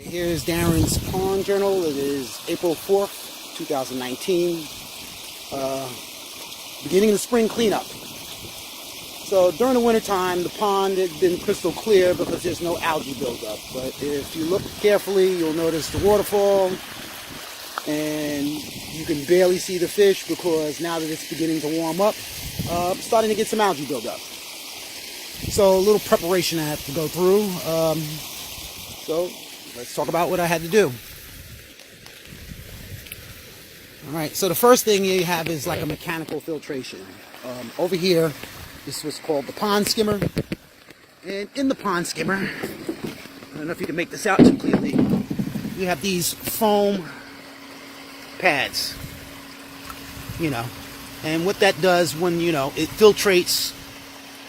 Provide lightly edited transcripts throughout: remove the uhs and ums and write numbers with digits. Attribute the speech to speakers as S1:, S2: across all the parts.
S1: Here's Darren's Pond Journal. It is April 4th, 2019. Beginning of the spring cleanup. So during the wintertime, the pond had been crystal clear because there's no algae buildup. But if you look carefully, you'll notice the waterfall, and you can barely see the fish because now that it's beginning to warm up, starting to get some algae buildup. So a little preparation I have to go through. So let's talk about what I had to do. Alright, so the first thing you have is like a mechanical filtration. Over here, this is what's called the pond skimmer. And in the pond skimmer, I don't know if you can make this out too clearly, you have these foam pads. And what that does when, it filtrates.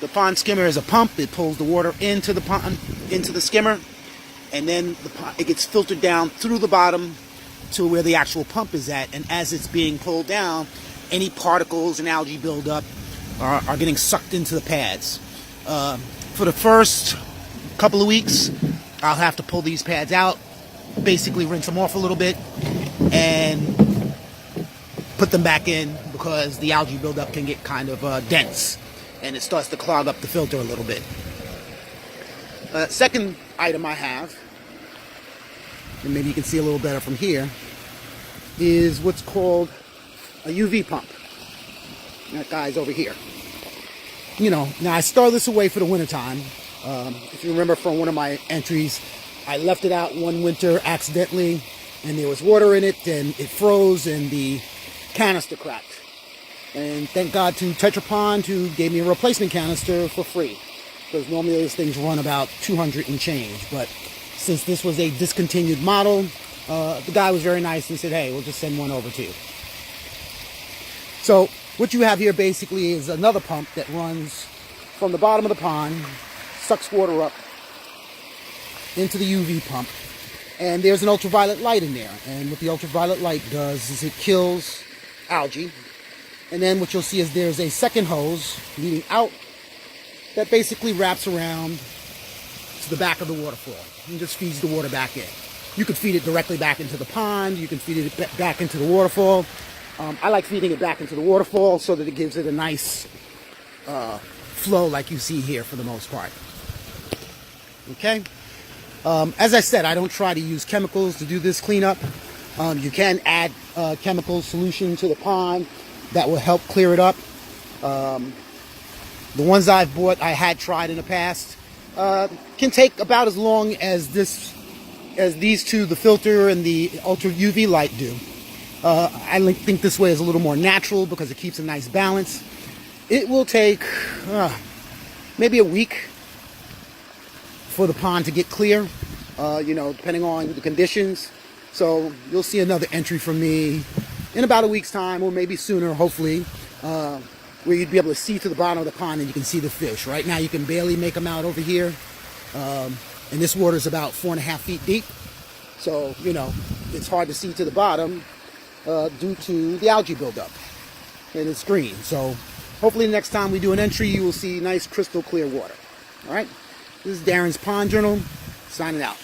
S1: The pond skimmer is a pump. It pulls the water into the pond, into the skimmer, and then it gets filtered down through the bottom to where the actual pump is at. And as it's being pulled down, any particles and algae buildup are getting sucked into the pads. For the first couple of weeks, I'll have to pull these pads out, basically rinse them off a little bit, and put them back in because the algae buildup can get kind of dense, and it starts to clog up the filter a little bit. Second item I have, and maybe you can see a little better from here, is what's called a UV pump. That guy's over here. Now I store this away for the wintertime. If you remember from one of my entries, I left it out one winter accidentally, and there was water in it, and it froze, and the canister cracked. And thank God to Tetra Pond, who gave me a replacement canister for free, because normally those things run about 200 and change. But since this was a discontinued model, the guy was very nice and said, hey, we'll just send one over to you. So what you have here basically is another pump that runs from the bottom of the pond, sucks water up into the UV pump, and there's an ultraviolet light in there. And what the ultraviolet light does is it kills algae. And then what you'll see is there's a second hose leading out that basically wraps around to the back of the waterfall and just feeds the water back in. You could feed it directly back into the pond. You can feed it back into the waterfall. I like feeding it back into the waterfall so that it gives it a nice flow like you see here for the most part. Okay? As I said, I don't try to use chemicals to do this cleanup. You can add chemical solution to the pond that will help clear it up. The ones I've bought, I had tried in the past, can take about as long as these two, the filter and the ultra UV light, do. I think this way is a little more natural because it keeps a nice balance. It will take maybe a week for the pond to get clear, depending on the conditions. So you'll see another entry from me in about a week's time, or maybe sooner, hopefully, where you'd be able to see to the bottom of the pond and you can see the fish. Right now you can barely make them out over here, and this water is about 4.5 feet deep, so it's hard to see to the bottom due to the algae buildup, and it's green. So hopefully the next time we do an entry, you will see nice crystal clear water. All right, this is Darren's Pond Journal, signing out.